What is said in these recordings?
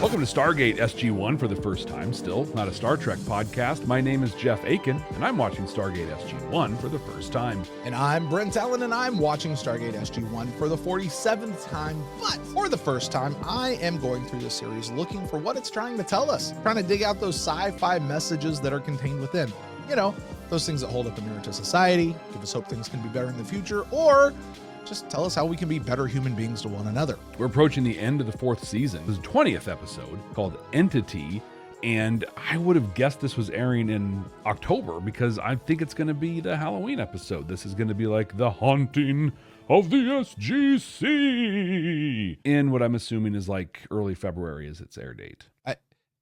Welcome to Stargate SG1 for the first time. Still not a Star Trek podcast. My name is Jeff Aiken, and I'm watching Stargate SG1 for the first time. And I'm Brent Allen, and I'm watching Stargate SG1 for the 47th time. But for the first time, I am going through the series looking for what it's trying to tell us, trying to dig out those sci-fi messages that are contained within. You know, those things that hold up a mirror to society, give us hope things can be better in the future, or just tell us how we can be better human beings to one another. We're approaching the end of the 4th season. This is the 20th episode called Entity, and I would have guessed this was airing in October because I think it's going to be the Halloween episode. This is going to be like the haunting of the SGC in what I'm assuming is like early February is its air date.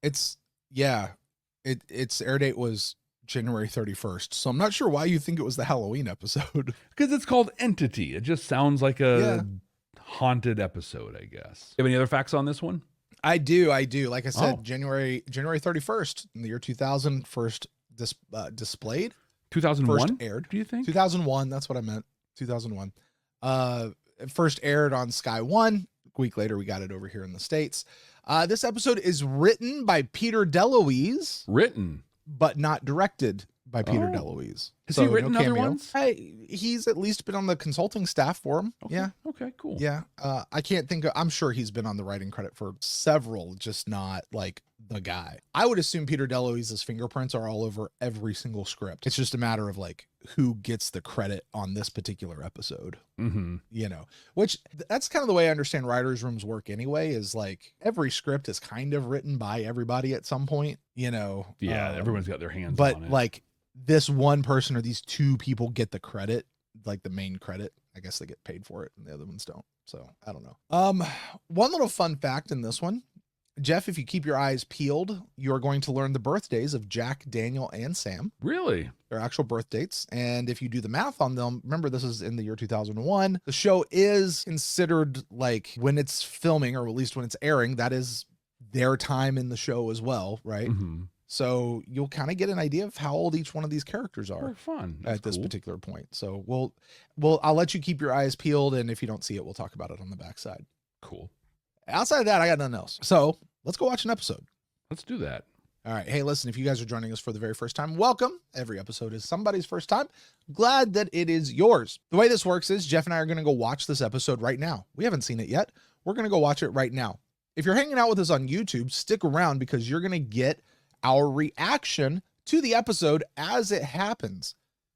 Its air date was January 31st. So I'm not sure why you think it was the Halloween episode. Because it's called Entity. It just sounds like a haunted episode, I guess. You have any other facts on this one? I do. Like I said, January 31st in the year 2000, first displayed. 2001? First aired. Do you think? 2001. That's what I meant. 2001. First aired on Sky One. A week later, we got it over here in the States. This episode is written by Peter DeLuise. Written? But not directed by Peter DeLuise. Has he written other ones? He's at least been on the consulting staff for him. Okay. Yeah. Okay, cool. Yeah. I can't think of, I'm sure he's been on the writing credit for several, just not like the guy. I would assume Peter DeLuise's fingerprints are all over every single script. It's just a matter of like who gets the credit on this particular episode. Mm-hmm. You know, which that's kind of the way I understand writers' rooms work anyway, is like every script is kind of written by everybody at some point, you know. Yeah, everyone's got their hands but on it. Like this one person or these two people get the credit, like the main credit. I guess they get paid for it and the other ones don't. So I don't know. One little fun fact in this one, Jeff, if you keep your eyes peeled, you are going to learn the birthdays of Jack, Daniel, and Sam. Really? Their actual birth dates. And if you do the math on them, remember this is in the year 2001. The show is considered like when it's filming, or at least when it's airing, that is their time in the show as well, right? Mm-hmm. So you'll kind of get an idea of how old each one of these characters are. Oh, fun. At this particular point. So I'll let you keep your eyes peeled, and if you don't see it, we'll talk about it on the backside. Cool. Outside of that, I got nothing else. So let's go watch an episode. Let's do that. All right. Hey, listen, if you guys are joining us for the very first time, welcome. Every episode is somebody's first time. Glad that it is yours. The way this works is Jeff and I are going to go watch this episode right now. We haven't seen it yet. We're going to go watch it right now. If you're hanging out with us on YouTube, stick around because you're going to get our reaction to the episode as it happens.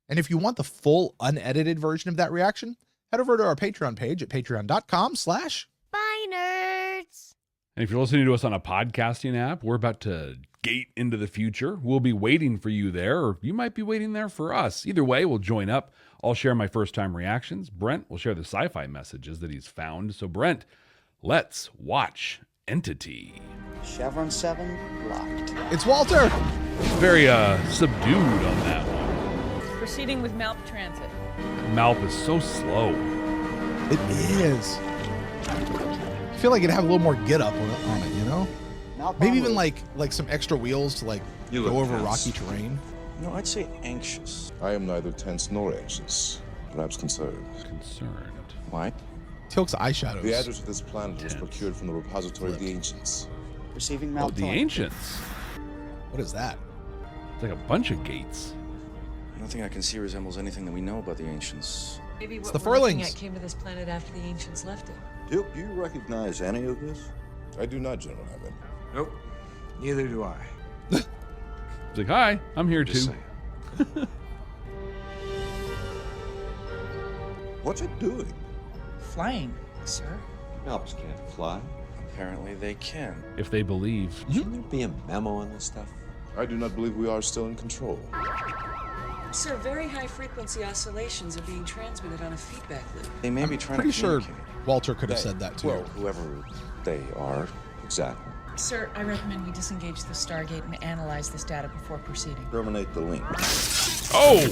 And if you want the full unedited version of that reaction, head over to our Patreon page at patreon.com/Bye Nerds. And if you're listening to us on a podcasting app, we're about to gate into the future. We'll be waiting for you there, or you might be waiting there for us. Either way, we'll join up. I'll share my first time reactions. Brent will share the sci-fi messages that he's found. So Brent, let's watch Entity. Chevron 7 locked. It's Walter. Very subdued on that one. Proceeding with Malp transit. Malp is so slow. It is. I feel like it'd have a little more get up on it, you know? Maybe even like some extra wheels to like go over rocky terrain. No, I'd say anxious. I am neither tense nor anxious. Perhaps concerned. Concerned. Why? Teal'c's eyeshadows. The address of this planet was procured from the repository of the ancients. Receiving Oh, Malp. the ancients. What is that? It's like a bunch of gates. Nothing I can see resembles anything that we know about the ancients. Maybe It's what the we're looking Furlings. at came to this planet after the ancients left it. Do you recognize any of this? I do not, General Hammond. Nope. Neither do I. It's like, hi, I'm here Just too. saying. What's it doing? Flying, sir. Malps can't fly. Apparently they can. If they believe. Shouldn't there be a memo on this stuff? I do not believe we are still in control. Sir, very high frequency oscillations are being transmitted on a feedback loop. They may be trying Pretty to sure communicate. Walter could have said that too. Well, whoever they are, exactly. Sir, I recommend we disengage the Stargate and analyze this data before proceeding. Terminate the link. Oh!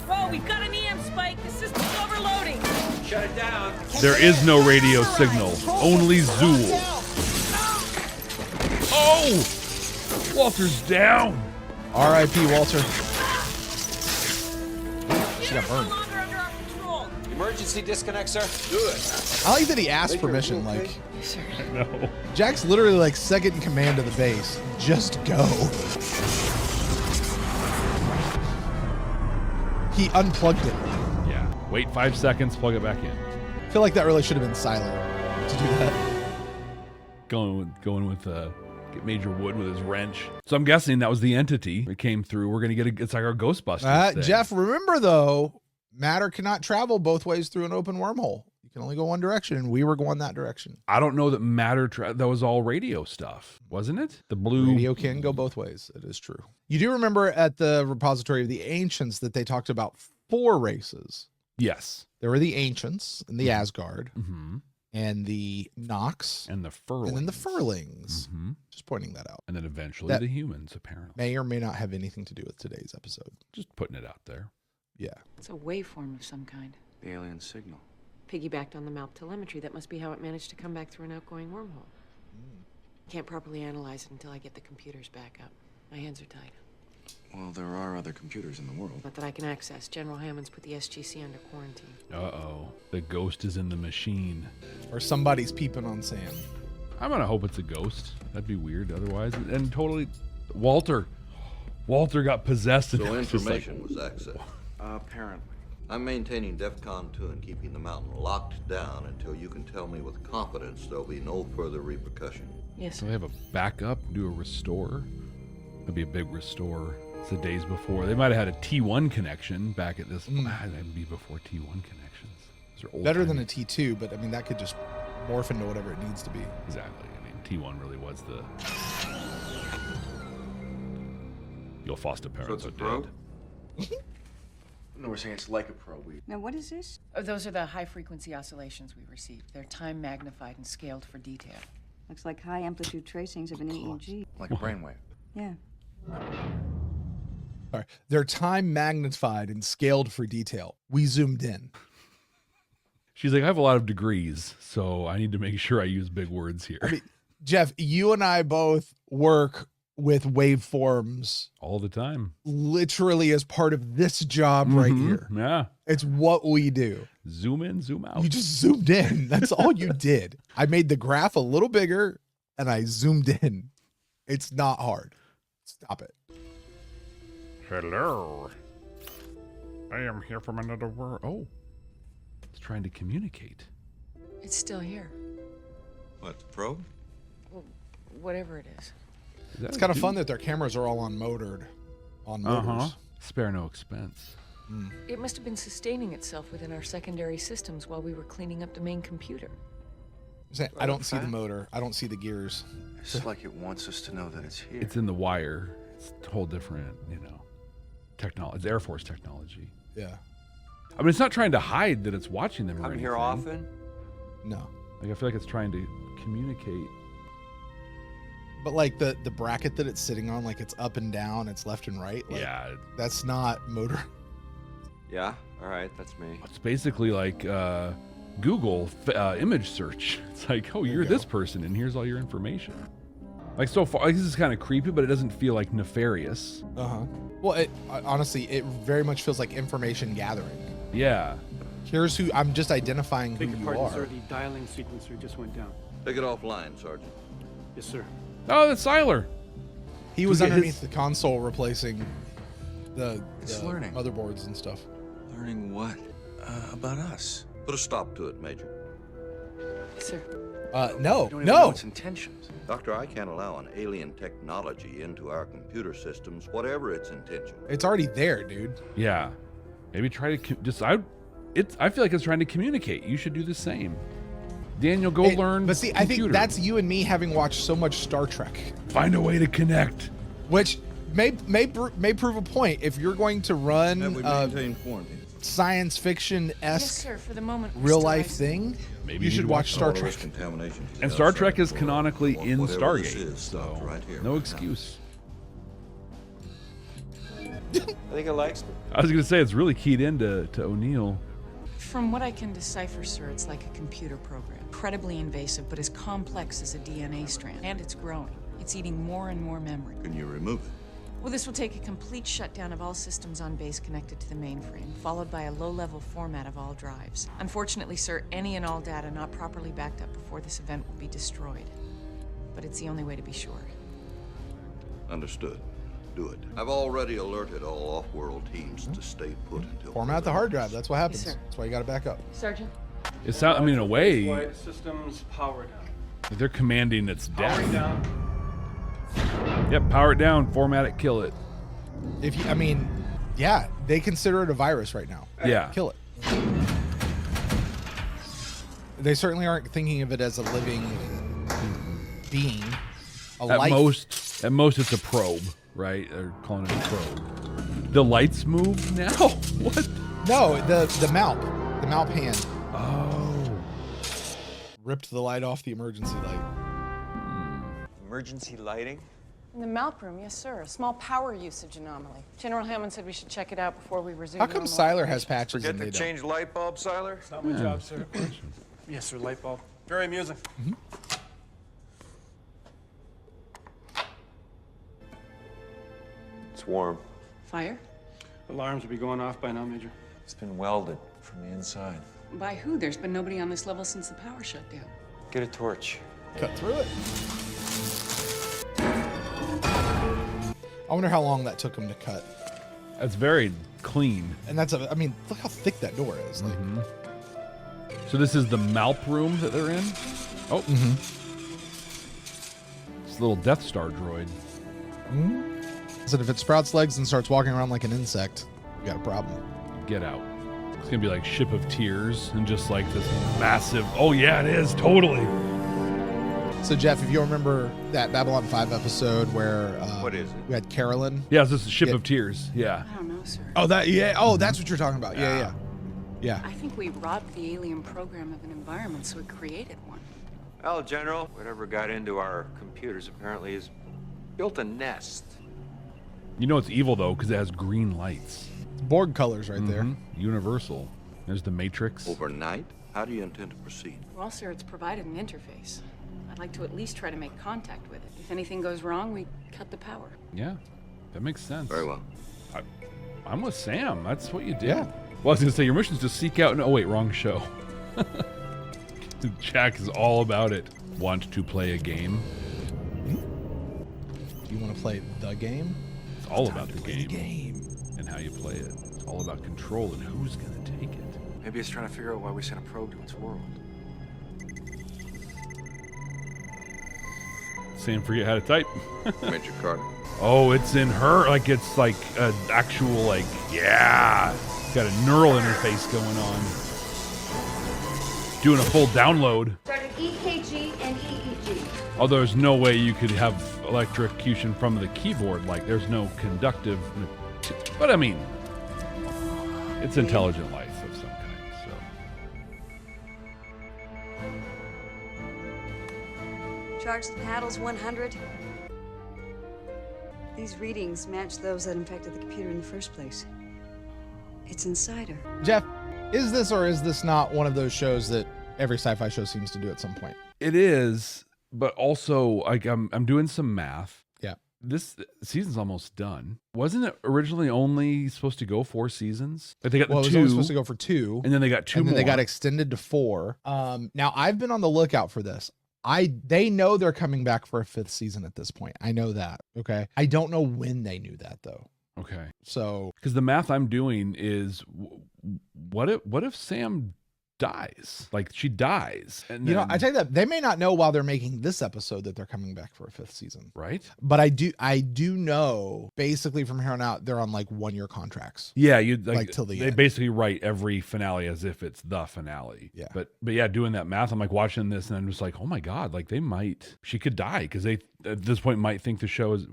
Whoa, we've got an EM spike. The system's overloading. Shut it down. There is no radio signal. Only Zool. Oh! Walter's down. R.I.P. Walter. She got Unit's no burned. longer under our control. Emergency disconnect, sir. I like that he asked permission. Like, Yes, sir. No. Jack's literally like second in command of the base. Just go. He unplugged it. Yeah. Wait 5 seconds, plug it back in. I feel like that really should have been Siler to do that. Going with get Major Wood with his wrench. So I'm guessing that was the entity that came through. We're gonna get it's like our Ghostbusters thing. Jeff, remember though, matter cannot travel both ways through an open wormhole. You can only go one direction, and we were going that direction. I don't know that matter. That was all radio stuff, wasn't it? The blue Radio can go both ways. It is true. You do remember at the repository of the Ancients that they talked about 4 races. Yes. There were the Ancients and the Asgard Mm-hmm. and the Nox And the Furlings. and then the Furlings. Mm-hmm. Just pointing that out. And then eventually That- the humans, apparently. May or may not have anything to do with today's episode. Just putting it out there. Yeah. It's a waveform of some kind. The alien signal. Piggybacked on the mouth telemetry. That must be how it managed to come back through an outgoing wormhole. Can't properly analyze it until I get the computers back up. My hands are tied. Well, there are other computers in the world. Not that I can access. General Hammond's put the SGC under quarantine. Uh-oh. The ghost is in the machine. Or somebody's peeping on Sam. I'm going to hope it's a ghost. That'd be weird otherwise. And totally... Walter got possessed. And So it was just like- information was accessed. Apparently. I'm maintaining DEFCON 2 and keeping the mountain locked down until you can tell me with confidence there'll be no further repercussion. Yes, So sir. they have a backup, do a restore. That'd be a big restore. It's the days before. They might have had a T1 connection back at this. That'd be before T1 connections. These are old Better than timey. a T2, but I mean, that could just morph into whatever it needs to be. Exactly. I mean, T1 really was the... Your foster parents So it's are a dead. probe? No, we're saying it's like a probe. Now, what is this? Those are the high-frequency oscillations we received. They're time-magnified and scaled for detail. Looks like high amplitude tracings of an EEG. Like a brainwave. Yeah. All right. They're time magnified and scaled for detail. We zoomed in. She's like, I have a lot of degrees, so I need to make sure I use big words here. I mean, Jeff, you and I both work with waveforms all the time. literally as part of this job right Mhm. here. Yeah. It's what we do. Zoom in, zoom out. You just zoomed in. That's all you did. I made the graph a little bigger and I zoomed in. It's not hard. Stop it. Hello. I am here from another world. Oh. It's trying to communicate. It's still here. What, the probe? Well, whatever it is. Is that It's a kind of dude? fun that their cameras are all on motors. Spare no expense. It must have been sustaining itself within our secondary systems while we were cleaning up the main computer. I don't see the motor. I don't see the gears. It's like it wants us to know that it's here. It's in the wire. It's a whole different, technology. It's Air Force technology. Yeah. I mean, it's not trying to hide that it's watching them or Come anything. here often? No. Like, I feel like it's trying to communicate. But like the bracket that it's sitting on, like it's up and down, it's left and right. Like, Yeah. That's not motor. Yeah, all right, that's me. It's basically like Google image search. It's like, oh, you're you go. this person, and here's all your information. Like, so far, like, this is kind of creepy, but it doesn't feel like nefarious. Uh-huh. Well, honestly, it very much feels like information gathering. Yeah. Here's who I'm just identifying who Beg your you pardon, are. sir. The dialing sequencer just went down. Take it offline, Sergeant. Yes, sir. Oh, that's Siler. He was Do we get underneath his- the console replacing the It's learning. motherboards and stuff. Learning what? About us. Put a stop to it, Major. Yes, sir. No, We don't even know no. its intentions. Doctor, I can't allow an alien technology into our computer systems, whatever its intention. It's already there, dude. Yeah. Maybe try to I feel like it's trying to communicate. You should do the same. Daniel, go learn. But see, I think computer. that's you and me having watched so much Star Trek, Find a way to connect. which may prove a point if you're going to Have run we a maintained quarantine? science fiction Yes, esque sir. For the moment, we're real still life isolated. thing. Maybe you you should need to watch Star All of Trek. this contamination is And Star outside Trek is the world. canonically in Whatever this Stargate, is, stopped so right here, no right now. excuse. I think it likes me. I was going to say it's really keyed into O'Neill. From what I can decipher, sir, it's like a computer program. Incredibly invasive, but as complex as a DNA strand. And it's growing. It's eating more and more memory. Can you remove it? Well, this will take a complete shutdown of all systems on base connected to the mainframe, followed by a low-level format of all drives. Unfortunately, sir, any and all data not properly backed up before this event will be destroyed. But it's the only way to be sure. Understood. Do it. I've already alerted all off-world teams to stay put until... Format the hard drive. That's what happens. Yes, sir. That's why you got to back up. Sergeant? It sounds, I mean, in a way, Flight systems power down. they're commanding its Power death. down. Yep, power it down, format it, kill it. If you, I mean, yeah, they consider it a virus right now. Yeah. Kill it. They certainly aren't thinking of it as a living being. At most, it's a probe, right? They're calling it a probe. The lights move now? What? No, the Malp hand Oh. ripped the light off the emergency light. Emergency lighting? In the Malp room, yes, sir. A small power usage anomaly. General Hammond said we should check it out before we resume. How come normal Siler has operations. patches and they don't? light bulb, Siler? It's not my job, sir. Yes, sir, light bulb. Very amusing. It's warm. Fire? Alarms will be going off by now, Major. It's been welded from the inside. By who? There's been nobody on this level since the power shut down. Get a torch. Cut through it. I wonder how long that took him to cut. That's very clean. And that's I mean, look how thick that door is. Like, So this is the Malp room that they're in? Oh. It's a little Death Star droid. said if it sprouts legs and starts walking around like an insect, you got a problem. Get out. It's going to be like Ship of Tears and just like this massive... Oh, yeah, it is. Totally. So, Jeff, if you remember that Babylon 5 episode where What is it? we had Carolyn. Yeah, this is Ship Yeah. of Tears. Yeah. I don't know, sir. Oh, that's what you're talking about. Yeah. I think we robbed the alien program of an environment, so it created one. Well, General, whatever got into our computers apparently has built a nest. You know it's evil, though, because it has green lights. Borg colors right there. Universal. There's the Matrix. Overnight? How do you intend to proceed? Well, sir, it's provided an interface. I'd like to at least try to make contact with it. If anything goes wrong, we cut the power. Yeah, that makes sense. Very well. I'm with Sam. That's what you did. Yeah. Well, I was going to say, your mission is to seek out... Oh, wait, wrong show. Jack is all about it. Want to play a game? Do you want to play the game? It's all about the game and how you play it. It's all about control and who's going to take it. Maybe it's trying to figure out why we sent a probe to its world. Sam, forget how to type. Major Carter. Oh, it's in her. Like, it's like an actual, like, yeah. Got a neural interface going on. Doing a full download. Started EKG and EEG. Although there's no way you could have electrocution from the keyboard. Like, there's no conductive. But I mean, it's intelligent life of some kind. So Charge the paddles 100. These readings match those that infected the computer in the first place. It's inside her. Jeff, is this or is this not one of those shows that every sci-fi show seems to do at some point? it is, but also like I'm doing some math. Yeah. This season's almost done. Wasn't it originally only supposed to go 4 seasons? Like they got Well, it the was 2, only supposed to go for 2, and then they got 2 and then more. they got extended to 4. Now I've been on the lookout for this. They know they're coming back for a 5th season at this point. I know that. Okay. I don't know when they knew that though. Okay. So Because the math I'm doing is, what if Sam dies? Like she dies, and you know, then- I tell you that they may not know while they're making this episode that they're coming back for a 5th season. right? But I do know basically from here on out they're on like 1-year contracts. Yeah, you Like, till the they end. basically write every finale as if it's the finale. Yeah. But yeah, doing that math, I'm like watching this, and I'm just like, oh my god, like she could die because they at this point might think the show is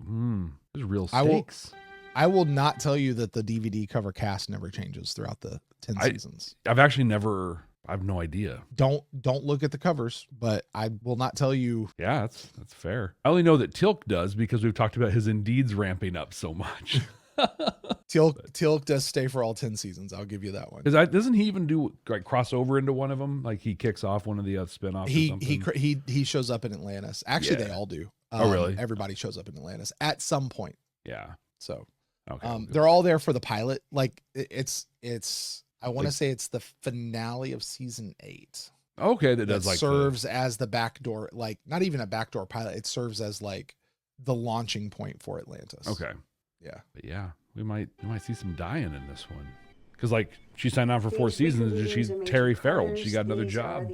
there's real stakes. I will not tell you that the DVD cover cast never changes throughout the 10 seasons. I've actually never. I have no idea. Don't look at the covers, but I will not tell you. Yeah, that's fair. I only know that Teal'c does because we've talked about his Indeeds ramping up so much. Teal'c does stay for all 10 seasons. I'll give you that one. Doesn't he even do like crossover into one of them? Like he kicks off one of the spinoffs. or something? He shows up in Atlantis. Actually, Yeah. they all do. Oh, really? Everybody shows up in Atlantis at some point. Yeah. So Okay. they're all there for the pilot. Like it's I want to say it's the finale of season 8. Okay, that That does like serves as the backdoor, like not even a backdoor pilot. It serves as like the launching point for Atlantis. Okay. Yeah. But yeah, we might see some dying in this one. Because like she signed on for 4 seasons and she's Terry Farrell. She got another job.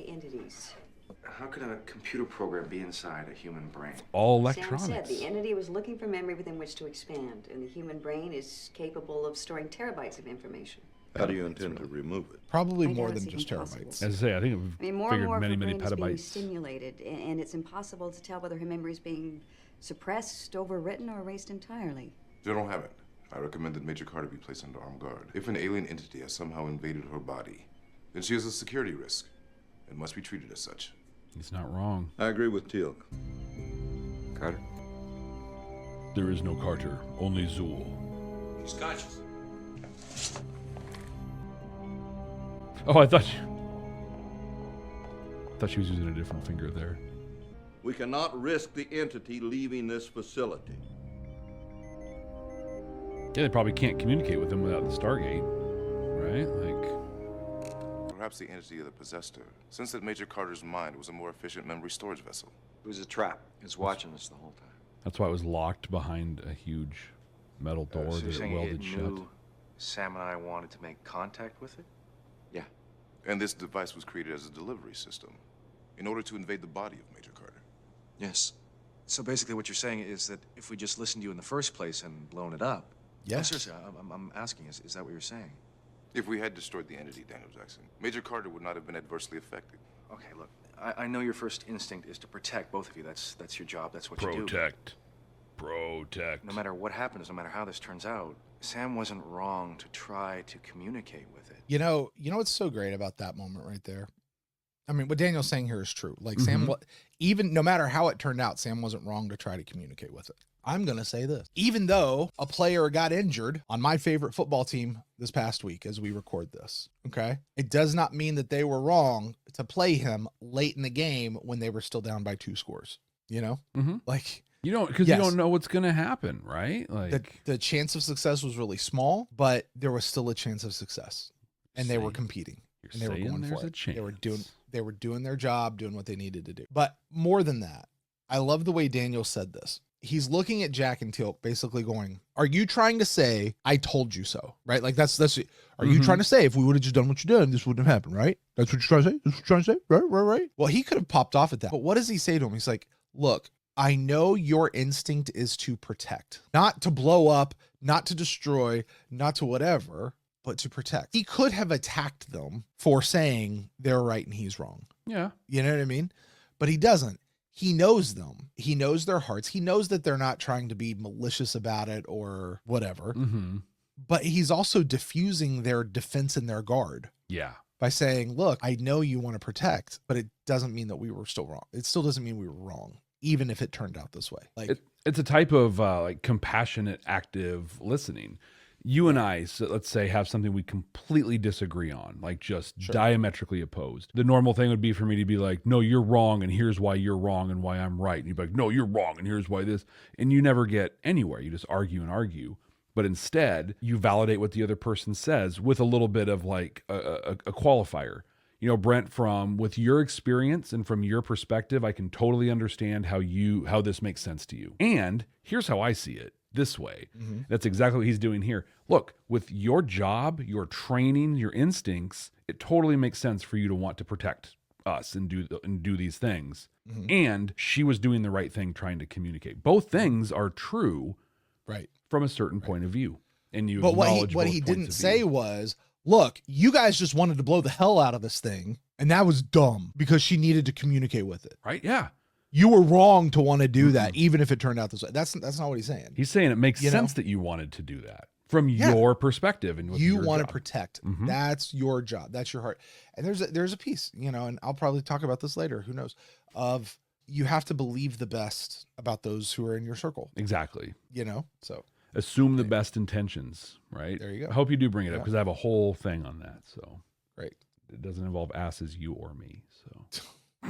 How could a computer program be inside a human brain? All Sam electronics. said the entity was looking for memory within which to expand, and the human brain is capable of storing terabytes of information. How do you intend to remove it? Probably I more doubt than it's just even possible. terabytes. As I say, I think we've I mean, more and figured more many, of her many brain is being petabytes. stimulated, and it's impossible to tell whether her memory is being suppressed, overwritten, or erased entirely. General Hammond, I recommend that Major Carter be placed under armed guard. If an alien entity has somehow invaded her body, then she is a security risk and must be treated as such. He's not wrong. I agree with teal'c. Carter? There is no Carter, only Zool. She's conscious. Oh, I thought she was using a different finger there. We cannot risk the entity leaving this facility. Yeah, they probably can't communicate with him without the Stargate, right? Like, Perhaps the entity that possessed her sensed that Major Carter's mind was a more efficient memory storage vessel. It was a trap. It was watching us the whole time. that's why it was locked behind a huge metal door So you're that it saying welded it shut. knew Sam and I wanted to make contact with it? Yeah. And this device was created as a delivery system in order to invade the body of Major Carter. Yes. So basically what you're saying is that if we just listened to you in the first place and blown it up... Yeah. No, seriously, I'm asking, is that what you're saying? If we had destroyed the entity, Daniel Jackson, Major Carter would not have been adversely affected. Okay, look, I know your first instinct is to protect both of you. That's your job, that's what you do. Protect. No matter what happens, no matter how this turns out, Sam wasn't wrong to try to communicate with it. You know what's so great about that moment right there? I mean, what Daniel's saying here is true. Like Sam, even no matter how it turned out, Sam wasn't wrong to try to communicate with it. I'm going to say this. Even though a player got injured on my favorite football team this past week as we record this, okay? It does not mean that they were wrong to play him late in the game when they were still down by 2 scores, you know? Like, You don't, because Yes. you don't know what's going to happen, right? Like, the chance of success was really small, but there was still a chance of success. And they were competing. And they were going for it. They were doing their job, doing what they needed to do. But more than that, I love the way Daniel said this. He's looking at Jack and teal'c basically going, are you trying to say, I told you so, right? Like are you trying to say, if we would have just done what you did, this wouldn't have happened, right? That's what you're trying to say? That's what you're trying to say? Right. Well, he could have popped off at that. But what does he say to him? He's like, look, I know your instinct is to protect, not to blow up, not to destroy, not to whatever, but to protect. He could have attacked them for saying they're right and he's wrong. yeah. You know what I mean? But he doesn't. He knows them. He knows their hearts. He knows that they're not trying to be malicious about it or whatever. But he's also diffusing their defense and their guard Yeah. by saying, look, I know you want to protect, but it doesn't mean that we were still wrong. It still doesn't mean we were wrong, even if it turned out this way. Like It's a type of like compassionate, active listening. You and I, so let's say, have something we completely disagree on, like just diametrically opposed. The normal thing would be for me to be like, no, you're wrong, and here's why you're wrong and why I'm right. And you'd be like, no, you're wrong, and here's why this. And you never get anywhere. You just argue and argue. But instead, you validate what the other person says with a little bit of like a qualifier. You know, Brent, with your experience and from your perspective, I can totally understand how this makes sense to you. And here's how I see it. This way. That's exactly what he's doing here. Look, with your job, your training, your instincts, it totally makes sense for you to want to protect us and do these things. And she was doing the right thing, trying to communicate. Both things are true, right, from a certain point of view. And you But acknowledge what both he points didn't of say view. was, look, you guys just wanted to blow the hell out of this thing, and that was dumb because she needed to communicate with it. Right? Yeah. You were wrong to want to do that, even if it turned out this way. That's not what he's saying. He's saying it makes You know? sense that you wanted to do that from your perspective and with You your want to job. protect. That's your job. That's your heart. And there's a piece, you know, and I'll probably talk about this later. Who knows? Of you have to believe the best about those who are in your circle. Exactly. You know, so assume the best intentions, right? There you go. I hope you do bring it up Yeah. because I have a whole thing on that. So great. It doesn't involve asses, you or me. So.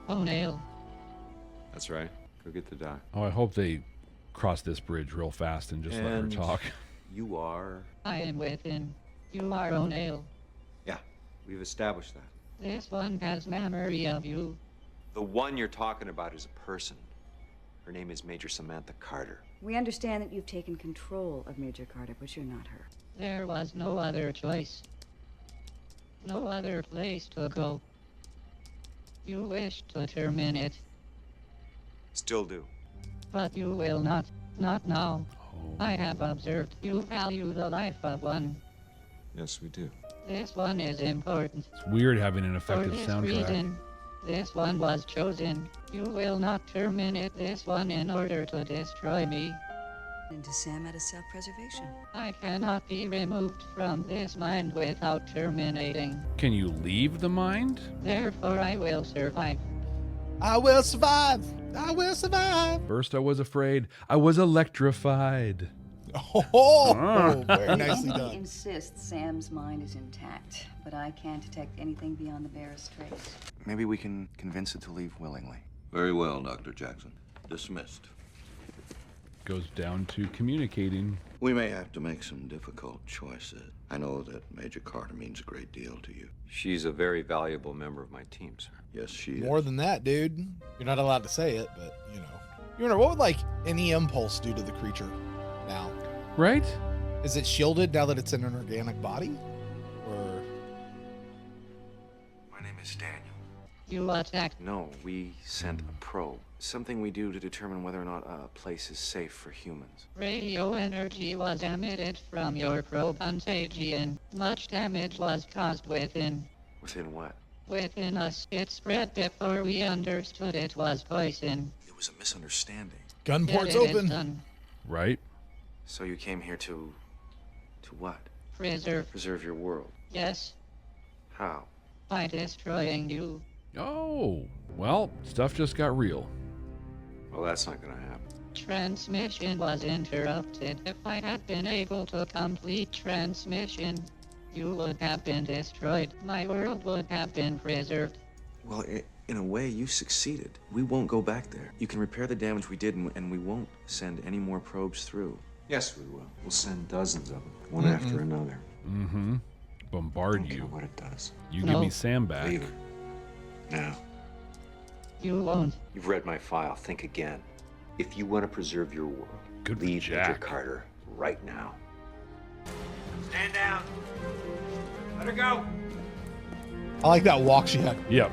Oh, no. That's right. Go get the doc. Oh, I hope they cross this bridge real fast and just let her And talk. You are? I am within. You are O'Neill. Yeah, we've established that. This one has memory of you. The one you're talking about is a person. Her name is Major Samantha Carter. We understand that you've taken control of Major Carter, but you're not her. There was no other choice. No other place to go. You wished to terminate, Still do. but you will not. Not now. I have observed you value the life of one. Yes, we do. This one is important. It's weird having an For effective this soundtrack. reason, this one was chosen. You will not terminate this one in order to destroy me. Into Sam out of self-preservation. I cannot be removed from this mind without terminating. Can you leave the mind? Therefore, I will survive. I will survive. I will survive. First I was afraid. I was electrified. Oh, very nicely He done. insists Sam's mind is intact, but I can't detect anything beyond the barest trace. Maybe we can convince it to leave willingly. Very well, Dr. Jackson. Dismissed. Goes down to communicating. We may have to make some difficult choices. I know that Major Carter means a great deal to you. She's a very valuable member of my team, sir. Yes, she is. More than that, dude. You're not allowed to say it, but you know. You wonder what would like any impulse do to the creature now? Right? Is it shielded now that it's in an organic body? Or My name is Daniel. You attacked. No, we sent a probe. Something we do to determine whether or not a place is safe for humans. Radio energy was emitted from your probe contagion. Much damage was caused within. Within what? Within us, it spread before we understood it was poison. It was a misunderstanding. gun Yet port's it is open. done. Right? So you came here to what? Preserve. Your world. Yes, How? by destroying you. Oh, well, stuff just got real. Well, that's not gonna happen. Transmission was interrupted. If I had been able to complete transmission, you would have been destroyed. My world would have been preserved. Well, in a way, you succeeded. We won't go back there. You can repair the damage we did, and we won't send any more probes through. Yes, we will. We'll send dozens of them. One after another. Mm-hmm. Bombard Don't care you. what it does. You No. give me Sam back. Leave it. Now. You won't. You've read my file. Think again. If you want to preserve your world, Good for leave Major Jack. Carter right now. Stand down. Let her go. I like that walk she had. Yep.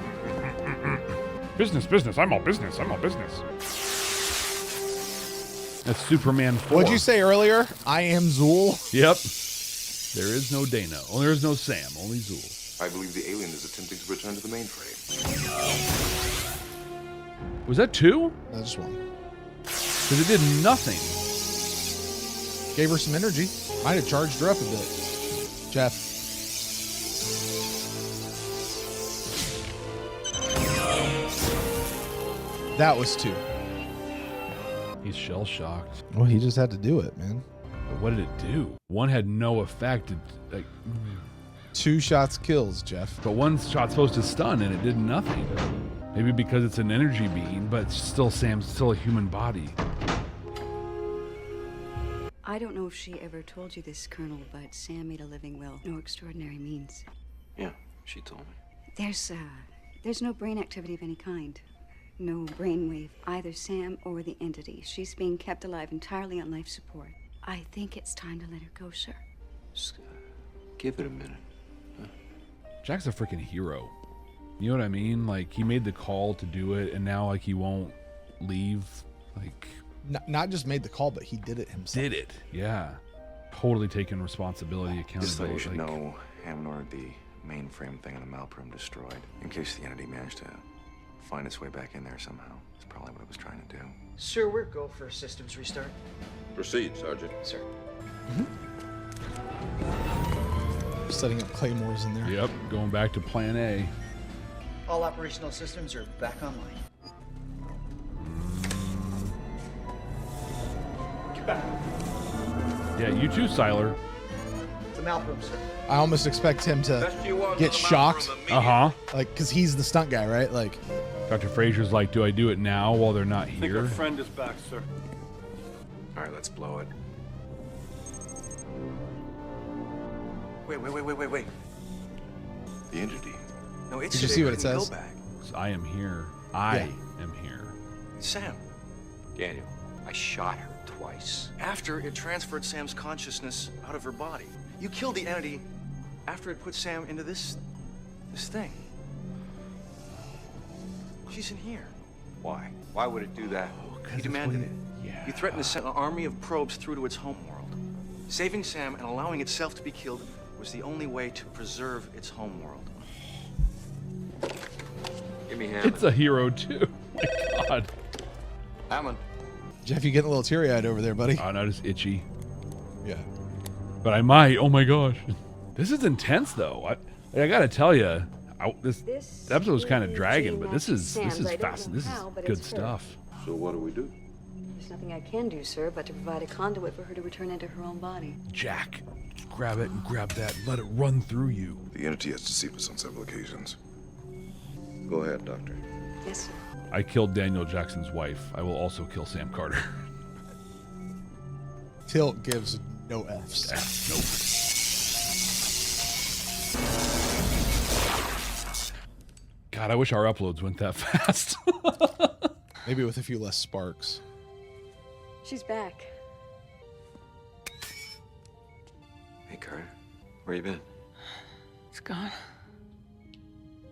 Business. I'm all business. That's Superman 4. What'd you say earlier? I am Zool. Yep. There is no Dana. Oh, there is no Sam. Only Zool. I believe the alien is attempting to return to the mainframe. Was that 2? No, just one. Because it did nothing. Gave her some energy. Might have charged her up a bit. Jeff. That was 2. He's shell shocked. Well, he just had to do it, man. But what did it do? One had no effect. It, like, 2 shots kills, Jeff. but one shot's supposed to stun and it did nothing. Maybe because it's an energy being, but Sam's still a human body. I don't know if she ever told you this, Colonel, but Sam made a living will. No extraordinary means. Yeah, she told me. There's no brain activity of any kind. No brainwave, either Sam or the entity. She's being kept alive entirely on life support. I think it's time to let her go, sir. Just give it a minute. Jack's a freaking hero. You know what I mean? Like, he made the call to do it, and now, like, he won't leave. Like, Not just made the call, but he did it himself. did it. Yeah. Totally taking responsibility, Just thought accountability. you should like, know Hammond ordered the mainframe thing in the Malprum destroyed, in case the entity managed to find its way back in there somehow. That's probably what it was trying to do. Sir, we're go for a systems restart. Proceed, Sergeant. Sir. Setting up claymores in there. Yep, going back to plan A. All operational systems are back online. Get back. Yeah, you too, Siler. The Malprum, sir. I almost expect him to get shocked. Uh-huh. Like, because he's the stunt guy, right? Like, Dr. Frazier's like, do I do it now while they're not I think here? our friend is back, sir. right, let's blow it. Wait. The entity. No, it's Did you see what it says? Go back. I am here. I am here. Sam. Daniel, I shot her twice. After it transferred Sam's consciousness out of her body. You killed the entity after it put Sam into this thing. She's in here. Why? Why would it do that? You demanded it. Yeah. You threatened to send an army of probes through to its homeworld. Saving Sam and allowing itself to be killed was the only way to preserve its homeworld. Give me Hammond. It's a hero too. My God. Hammond. Jeff, you getting a little teary-eyed over there, buddy? Oh, no, just itchy. Yeah. But I might. Oh my gosh. This is intense though. I got to tell you, this episode was kind of dragging, but this is fast. This is good stuff. So what do we do? There's nothing I can do, sir, but to provide a conduit for her to return into her own body. Jack, just grab it and grab that. Let it run through you. The entity has deceived us on several occasions. Go ahead, Doctor. Yes, sir. I killed Daniel Jackson's wife. I will also kill Sam Carter. Teal'c gives no Fs. Nope. God, I wish our uploads went that fast. Maybe with a few less sparks. She's back. Hey, Carter. Where you been? It's gone.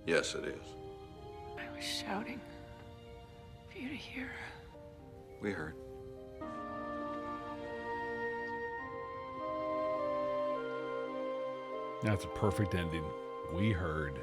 Yes, it is. I was shouting for you to hear. We heard. That's a perfect ending. We heard.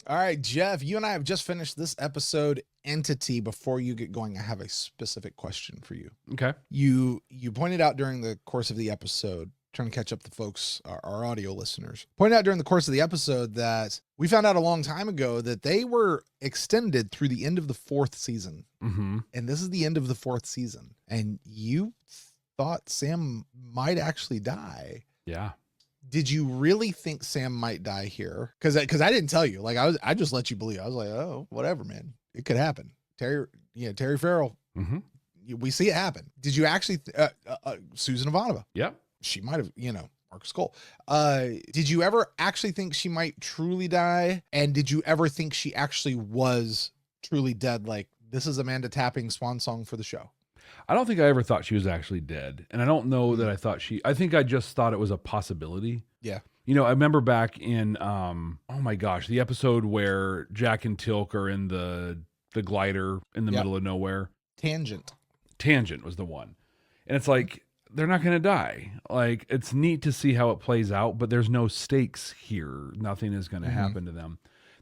All right, Jeff, you and I have just finished this episode, Entity. Before you get going, I have a specific question for you. Okay. You pointed out during the course of the episode, trying to catch up the folks, our audio listeners, pointed out during the course of the episode that we found out a long time ago that they were extended through the end of the 4th season. Mm-hmm. And this is the end of the 4th season. And you thought Sam might actually die. Yeah. Did you really think Sam might die here? Because I didn't tell you. Like I just let you believe. I was like, oh, whatever, man. It could happen. Terry Farrell. Mm-hmm. We see it happen. Did you actually? Susan Ivanova. Yep. She might have. Marcus Cole. Did you ever actually think she might truly die? And did you ever think she actually was truly dead? Like this is Amanda Tapping's swan song for the show. I don't think I ever thought she was actually dead. And I don't know that I think I just thought it was a possibility. Yeah. I remember back in, oh my gosh, the episode where Jack and Teal'c are in the glider in the middle of nowhere. Tangent was the one. And it's like, they're not going to die. Like, it's neat to see how it plays out, but there's no stakes here. Nothing is going to happen to them.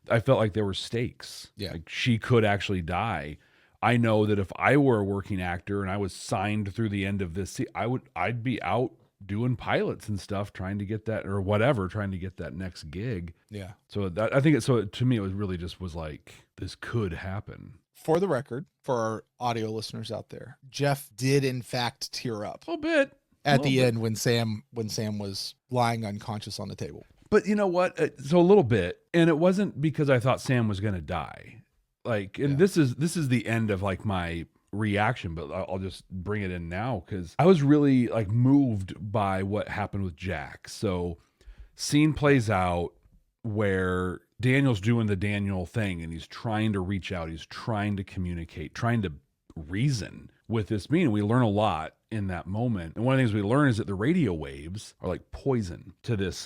I felt like there were stakes. Yeah. Like she could actually die. I know that if I were a working actor and I was signed through the end of this, I'd be out doing pilots and stuff, trying to get that next gig. Yeah. So to me, it was really just was like, this could happen. For the record, for our audio listeners out there, Jeff did in fact tear up a little bit at the end when Sam was lying unconscious on the table. But you know what? So a little bit, and it wasn't because I thought Sam was going to die. Like, and this is the end of like my reaction, but I'll just bring it in now because I was really like moved by what happened with Jack. So scene plays out where Daniel's doing the Daniel thing and he's trying to reach out. He's trying to communicate, trying to reason with this being. We learn a lot in that moment. And one of the things we learn is that the radio waves are like poison to this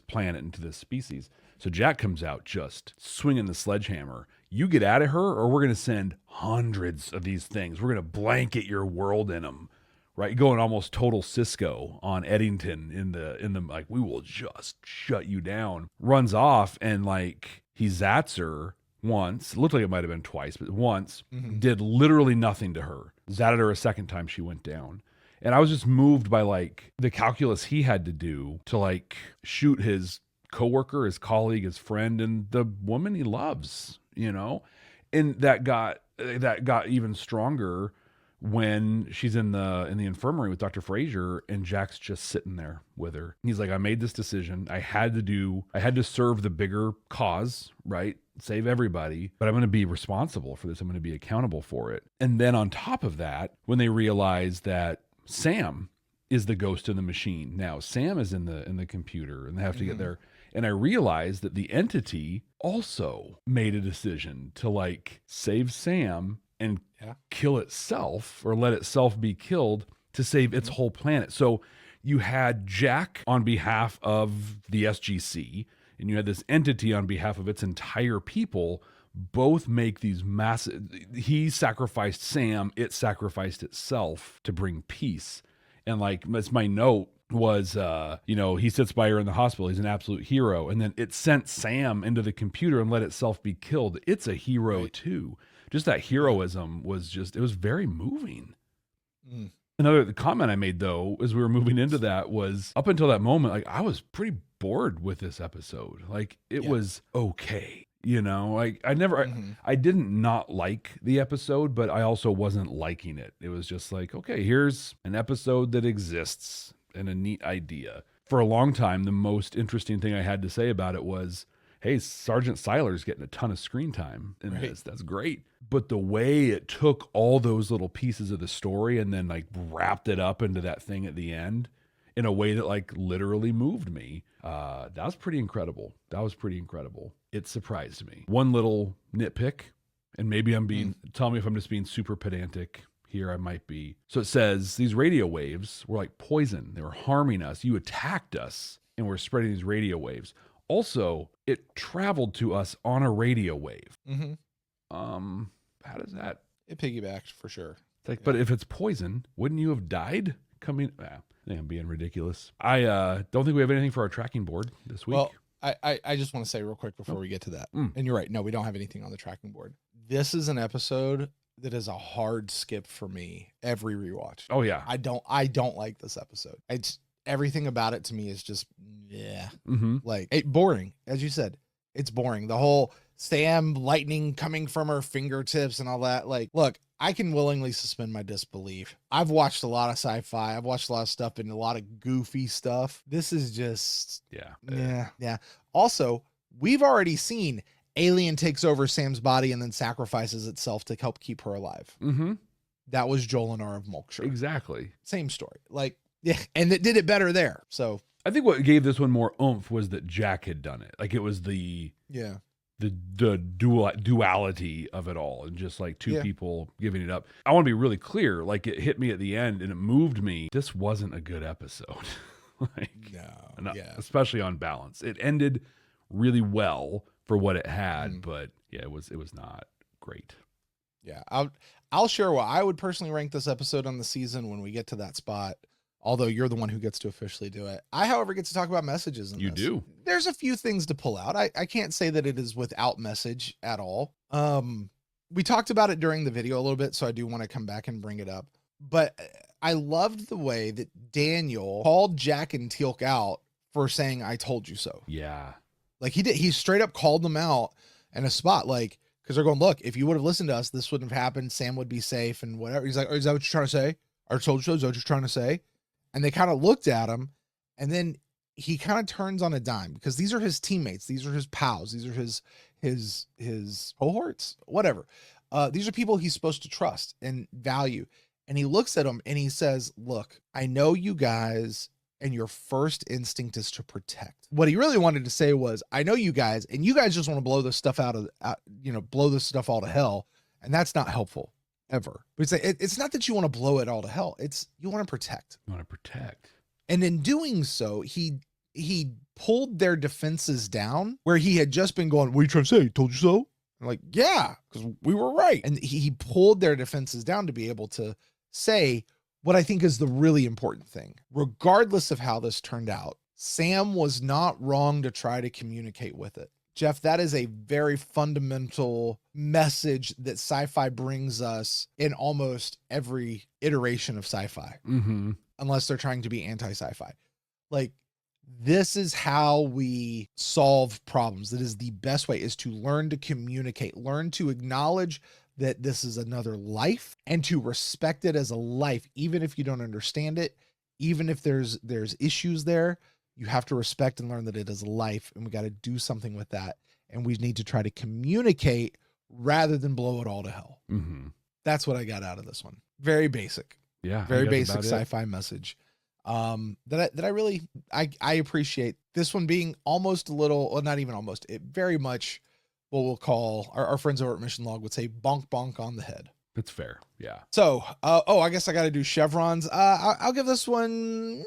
planet and to this species. So Jack comes out just swinging the sledgehammer. You get out of her or we're going to send hundreds of these things. We're going to blanket your world in them, right? Going almost total Cisco on Eddington in the like, we will just shut you down. Runs off and like he zats her once. It looked like it might have been twice, but once. Did literally nothing to her. Zatted her a second time she went down. And I was just moved by like the calculus he had to do to like shoot his coworker, his colleague, his friend, and the woman he loves, and that got even stronger when she's in the infirmary with Dr. Frazier and Jack's just sitting there with her. He's like, I made this decision. I had to serve the bigger cause, right? Save everybody, but I'm going to be responsible for this. I'm going to be accountable for it. And then on top of that, when they realize that Sam is the ghost in the machine. Now Sam is in the computer, and they have to get there. And I realized that the entity also made a decision to like save Sam and kill itself, or let itself be killed to save its whole planet. So you had Jack on behalf of the SGC, and you had this entity on behalf of its entire people, both make these massive, he sacrificed Sam, it sacrificed itself to bring peace. And like, that's my note was, he sits by her in the hospital. He's an absolute hero. And then it sent Sam into the computer and let itself be killed. It's a hero too. Just that heroism was it was very moving. Another comment I made though, as we were moving into that, was up until that moment, like I was pretty bored with this episode. Like it was okay. Like I didn't not like the episode, but I also wasn't liking it. It was just like, okay, here's an episode that exists and a neat idea. For a long time, the most interesting thing I had to say about it was, hey, Sergeant Siler's getting a ton of screen time in this. That's great. But the way it took all those little pieces of the story and then like wrapped it up into that thing at the end in a way that like literally moved me, that was pretty incredible. It surprised me. One little nitpick, and maybe I'm being, tell me if I'm just being super pedantic here, I might be. So it says these radio waves were like poison. They were harming us. You attacked us and we're spreading these radio waves. Also, it traveled to us on a radio wave. How does that? It piggybacked for sure. It's like, but if it's poison, wouldn't you have died coming? I think I'm being ridiculous. I don't think we have anything for our tracking board this week. Well, I just want to say real quick before we get to that. And you're right. No, we don't have anything on the tracking board. This is an episode that is a hard skip for me every rewatch. Oh yeah. I don't like this episode. It's everything about it to me is just like boring. As you said, it's boring. The whole Sam lightning coming from her fingertips and all that. Like, look, I can willingly suspend my disbelief. I've watched a lot of sci-fi. I've watched a lot of stuff and a lot of goofy stuff. This is just yeah. Also, we've already seen alien takes over Sam's body and then sacrifices itself to help keep her alive. That was Jolinar of Mulkshire. Exactly. Same story. Like, yeah, and it did it better there. So I think what gave this one more oomph was that Jack had done it. Like it was the duality of it all, and just like two people giving it up. I want to be really clear. Like it hit me at the end and it moved me. This wasn't a good episode. Especially on balance. It ended really well for what it had, but yeah, it was not great. Yeah, I'll share what I would personally rank this episode on the season when we get to that spot. Although you're the one who gets to officially do it. I, however, get to talk about messages in this. You do. There's a few things to pull out. I can't say that it is without message at all. We talked about it during the video a little bit, so I do want to come back and bring it up. But I loved the way that Daniel called Jack and Teal'c out for saying, "I told you so." Yeah. Like he did. He straight up called them out in a spot, like, because they're going, look, if you would have listened to us, this wouldn't have happened. Sam would be safe and whatever. He's like, oh, is that what you're trying to say? I told you so. Is that what you're trying to say? And they kind of looked at him, and then he kind of turns on a dime because these are his teammates. These are his pals. These are his cohorts, whatever. These are people he's supposed to trust and value. And he looks at them and he says, look, I know you guys, and your first instinct is to protect. What he really wanted to say was, I know you guys, and you guys just want to blow this stuff blow this stuff all to hell. And that's not helpful. Ever. But it's not that you want to blow it all to hell. It's you want to protect. You want to protect. And in doing so, he pulled their defenses down where he had just been going, what are you trying to say? Told you so? I'm like, yeah, because we were right. And he pulled their defenses down to be able to say what I think is the really important thing. Regardless of how this turned out, Sam was not wrong to try to communicate with it. Jeff, that is a very fundamental message that sci-fi brings us in almost every iteration of sci-fi, unless they're trying to be anti-sci-fi. Like, this is how we solve problems. That is the best way, is to learn to communicate, learn to acknowledge that this is another life and to respect it as a life, even if you don't understand it, even if there's issues there. You have to respect and learn that it is life, and we got to do something with that. And we need to try to communicate rather than blow it all to hell. That's what I got out of this one. Very basic. Yeah. Very I think that's basic about it. sci-fi message. That I really I appreciate. This one being almost a little, well, not even almost, it very much what we'll call our friends over at Mission Log would say bonk bonk on the head. It's fair. Yeah. So, I guess I got to do chevrons. I'll give this one,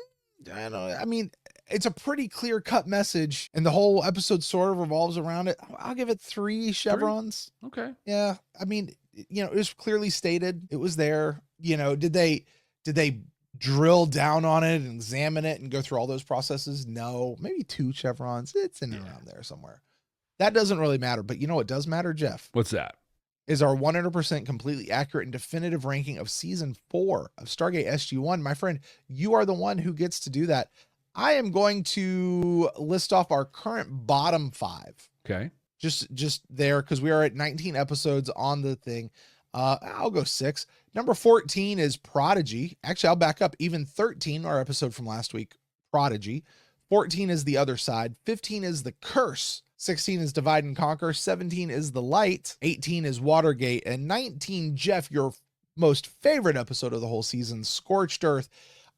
I don't know. I mean, it's a pretty clear cut message and the whole episode sort of revolves around it. I'll give it 3 chevrons. Okay. Yeah. I mean, it was clearly stated. It was there. Did they drill down on it and examine it and go through all those processes? No, maybe 2 chevrons. It's in and around there somewhere. That doesn't really matter. But you know what does matter, Jeff? What's that? Is our 100% completely accurate and definitive ranking of season 4 of Stargate SG1. My friend, you are the one who gets to do that. I am going to list off our current bottom 5. Okay. Just there, because we are at 19 episodes on the thing. I'll go 6. Number 14 is Prodigy. Actually, I'll back up. Even 13, our episode from last week, Prodigy. 14 is The Other Side. 15 is The Curse. 16 is Divide and Conquer. 17 is The Light. 18 is Watergate. And 19, Jeff, your most favorite episode of the whole season, Scorched Earth.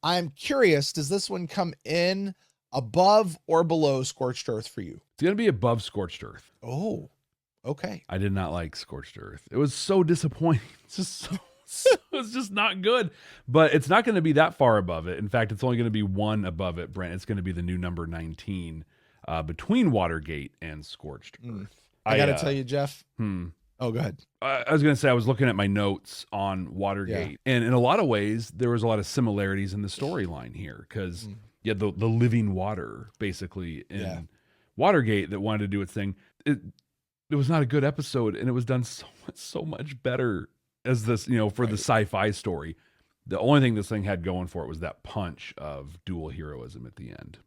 I'm curious, does this one come in above or below Scorched Earth for you? It's going to be above Scorched Earth. Oh, okay. I did not like Scorched Earth. It was so disappointing. It's just it's just not good. But it's not going to be that far above it. In fact, it's only going to be 1 above it, Brent. It's going to be the new number 19 between Watergate and Scorched Earth. I got to tell you, Jeff. Oh, go ahead. I was going to say, I was looking at my notes on Watergate, and in a lot of ways, there was a lot of similarities in the storyline here because you had the living water, basically, in Watergate that wanted to do its thing. It was not a good episode, and it was done so much better as this, for the sci-fi story. The only thing this thing had going for it was that punch of dual heroism at the end.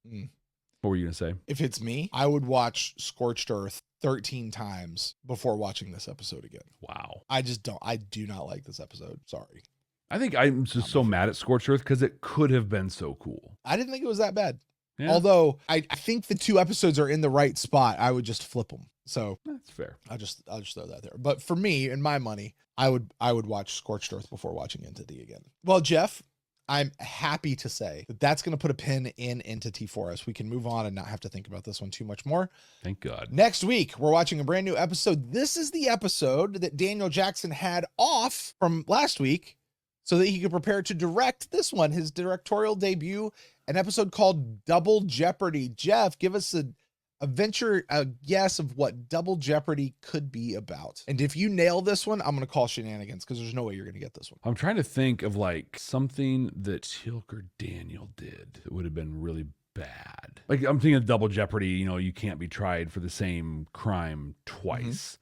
What were you going to say? If it's me, I would watch Scorched Earth 13 times before watching this episode again. Wow. I do not like this episode. Sorry. I think I'm just so mad at Scorched Earth because it could have been so cool. I didn't think it was that bad. Yeah. Although I think the 2 episodes are in the right spot. I would just flip them. So that's fair. I'll just throw that there. But for me, in my money, I would watch Scorched Earth before watching Entity again. Well, Jeff, I'm happy to say that that's going to put a pin in Entity for us. We can move on and not have to think about this one too much more. Thank God. Next week, we're watching a brand new episode. This is the episode that Daniel Jackson had off from last week so that he could prepare to direct this one, his directorial debut, an episode called Double Jeopardy. Jeff, give us a guess of what Double Jeopardy could be about. And if you nail this one, I'm going to call shenanigans because there's no way you're going to get this one. I'm trying to think of like something that teal'c or Daniel did that would have been really bad. Like I'm thinking of Double Jeopardy, you can't be tried for the same crime twice.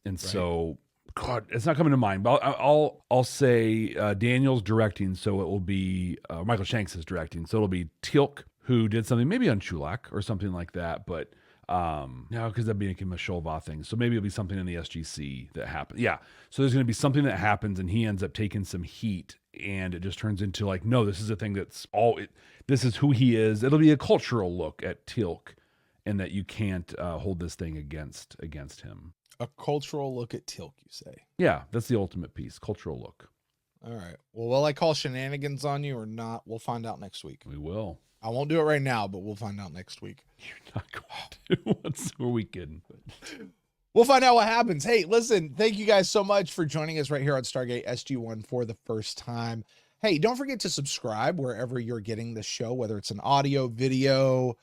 And so, God, it's not coming to mind, but I'll say Daniel's directing. So it will be Michael Shanks is directing. So it'll be teal'c, who did something maybe on Chulak or something like that, but no, because that'd be a Masholva thing. So maybe it'll be something in the SGC that happens. Yeah. So there's going to be something that happens and he ends up taking some heat and it just turns into like, no, this is a thing that's this is who he is. It'll be a cultural look at teal'c and that you can't hold this thing against him. A cultural look at teal'c, you say? Yeah, that's the ultimate piece. Cultural look. All right. Well, will I call shenanigans on you or not? We'll find out next week. We will. I won't do it right now, but we'll find out next week. You're not going to. What's were we kidding? We'll find out what happens. Hey, listen, thank you guys so much for joining us right here on Stargate SG1 for the first time. Hey, don't forget to subscribe wherever you're getting the show, whether it's an audio, video,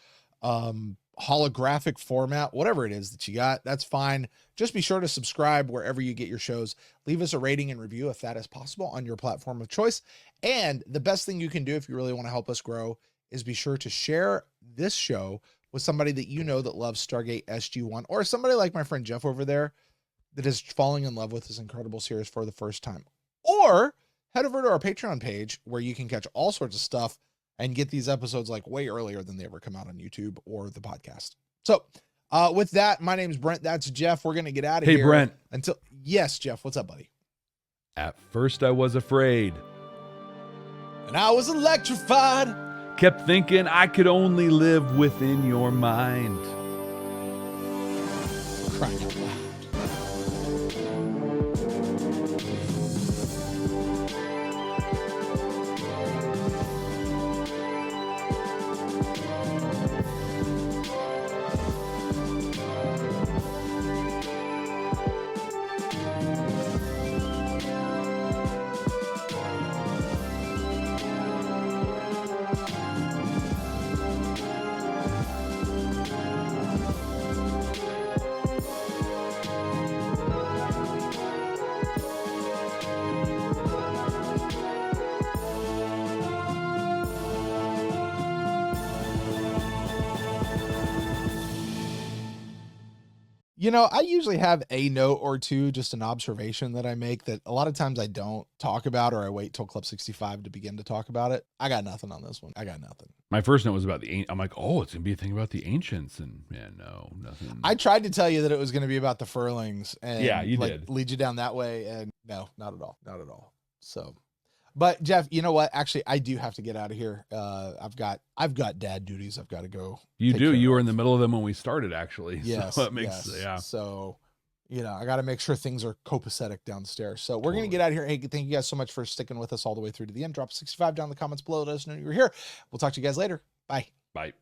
holographic format, whatever it is that you got, that's fine. Just be sure to subscribe wherever you get your shows. Leave us a rating and review if that is possible on your platform of choice. And the best thing you can do if you really want to help us grow is be sure to share this show with somebody that you know that loves Stargate SG1 or somebody like my friend Jeff over there that is falling in love with this incredible series for the first time. Or head over to our Patreon page where you can catch all sorts of stuff and get these episodes like way earlier than they ever come out on YouTube or the podcast. So with that, my name's Brent. That's Jeff. We're going to get out of here. Hey, Brent. Yes, Jeff. What's up, buddy? At first I was afraid. And I was electrified. Kept thinking I could only live within your mind. Crying out loud. You know, I usually have a note or two, just an observation that I make that a lot of times I don't talk about, or I wait till Club 65 to begin to talk about it. I got nothing on this one. I got nothing. My first note was about I'm like, oh, it's gonna be a thing about the ancients, and man, no, nothing. I tried to tell you that it was going to be about the Furlings, and Yeah, you like, did lead you down that way, and no, not at all, not at all. So, but Jeff, you know what? Actually, I do have to get out of here. I've got dad duties. I've got to go. You take do. care You of. were in the middle of them when we started, actually. Yes, So it makes yes. yeah. So, you know, I got to make sure things are copacetic downstairs. So we're going to get out of here. Hey, thank you guys so much for sticking with us all the way through to the end. Drop 65 down in the comments below. Let us know you're here. We'll talk to you guys later. Bye. Bye.